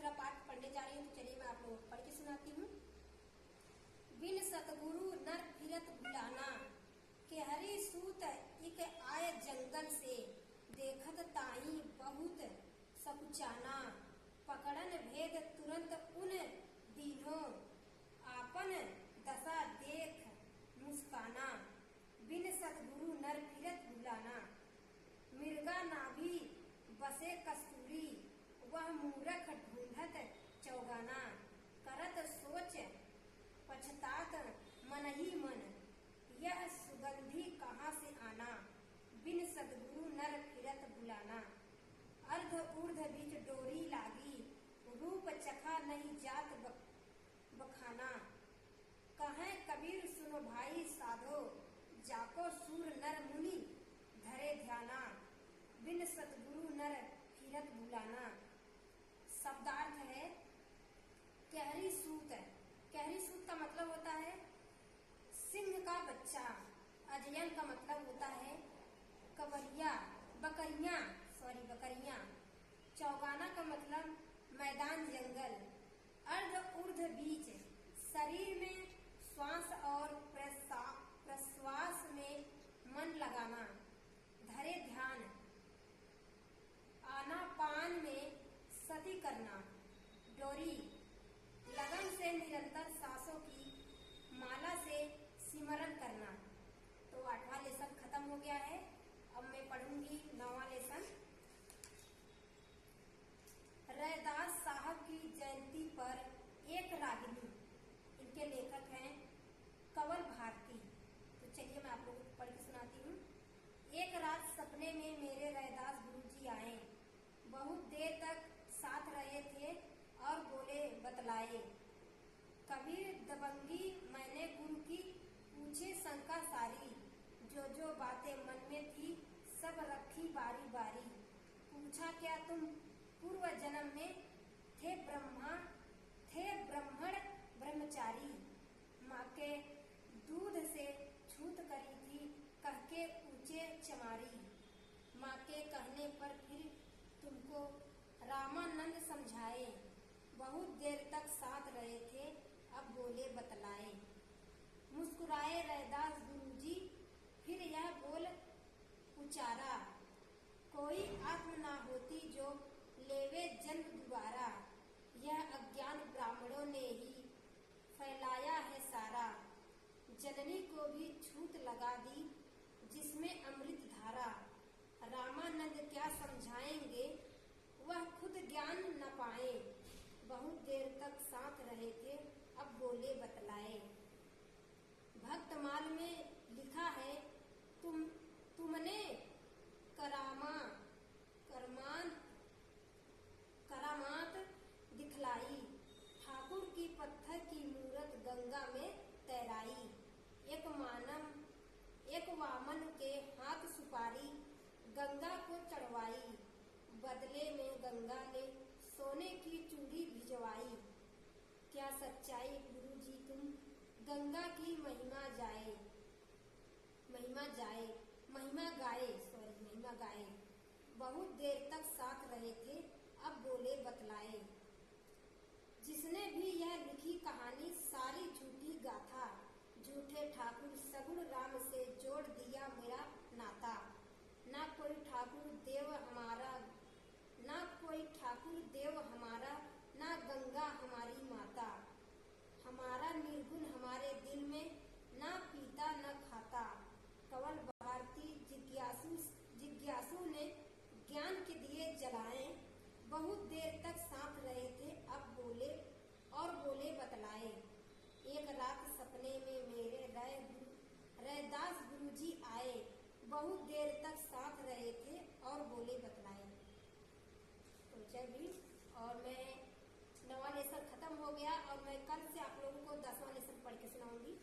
दूसरा पाठ पढ़ने जा रही हूँ, तो चलिए मैं आप लोगों को पढ़ के सुनाती हूँ। बिन सतगुरु नर फिरत भुलाना, के हरि सूत इक आय जंगल से, देखत ताई बहुत सकुचाना, पकड़न भेद तुरंत उन दीनों, आपन दशा देख मुस्काना। बिन सतगुरु नर फिरत भुलाना, मिर्गा नाभि बसे कस्तूरी, वह मूरख ढूंढत चौगाना, करत सोच पछतात मन ही मन, यह सुगंधी कहाँ से आना। बिन सतगुरु नर फिरत भुलाना, अर्ध ऊर्ध बीच डोरी लागी, रूप चखा नहीं जात बखाना, कहें कबीर सुनो भाई साधो, जाको सूर नर मुनि धरे ध्याना। बिन सतगुरु नर फिरत भुलाना, शब्दार्थ है कहरी सूत। कहरी सूत का मतलब होता है सिंह का बच्चा। अजयन का मतलब होता है कवरिया, बकरियां। चौगाना का मतलब मैदान, जंगल। अर्ध ऊर्ध बीच, शरीर में श्वास और प्रश्वास में मन लगाना। धरे ध्यान, आनापान में सती करना। डोरी, लगन से निरंतर सांसों की माला से सिमरन करना। तो 8वां लेसन खत्म हो गया है। अब मैं पढ़ूंगी 9वां लेसन। रैदास साहब की जयंती पर एक रागिनी, इनके लेखक हैं कंवल भारती। तो चलिए मैं आप लोगों को पढ़ के सुनाती हूँ। एक रात सपने में मेरे रैदास गुरुजी आए, बहुत देर तक साथ रहे थे और बोले बतलाए। कबीर दबंगी मैंने गुरु की पूछे शंका सारी, जो बातें मन में थी सब रखी बारी बारी। पूछा क्या तुम पूर्व जन्म में थे ब्राह्मण ब्रह्मचारी, माँ के दूध से छूत करी थी कह के ऊंचे चमारी। माँ के कहने पर फिर तुमको रामानंद समझाए, बहुत देर तक साथ रहे थे अब बोले बतलाए। मुस्कुराए रैदास गुरुजी फिर यह बोल उचारा, कोई आत्म ना होती जो लेवे जन्म दोबारा, यह अज्ञान ब्राह्मणों ने ही फैलाया है सारा। जननी को भी छूत लगा दी जिसमें अमृत धारा, रामानंद क्या समझाएंगे वह खुद ज्ञान न पाए। बहुत देर तक साथ रहे थे अब बोले बतलाए। भक्तमाल में लिखा है तुमने करामात दिखलाई, ठाकुर की पत्थर की मूरत गंगा में तैराई। एक वामन के हाथ सुपारी गंगा को चढ़वाई, बदले में गंगा ने सोने की चूड़ी भिजवाई। क्या सच्चाई गुरुजी तुम गंगा की महिमा गाए। बहुत देर तक साथ रहे थे अब बोले बतलाए। जिसने भी यह लिखी कहानी सारी झूठी गाथा, झूठे ठाकुर सगुण राम से जोड़ दिया मेरा नाता। ना कोई ठाकुर देव हमारा, ना गंगा हमारी माता। हमारा निर्गुण हमारे दिल में, ना पीता न खाता। कंवल भारती जिज्ञासु ने ज्ञान के दिए जलाए, बहुत देर तक साथ रहे थे अब बोले बतलाए। एक रात सपने में मेरे रैदास गुरुजी आए, बहुत देर तक साथ रहे थे और बोले बतलाए। तो चलिए, और मैं 9वां लेसन खत्म हो गया और मैं कल से आप लोगों को 10वां लेसन पढ़ के सुनाऊंगी।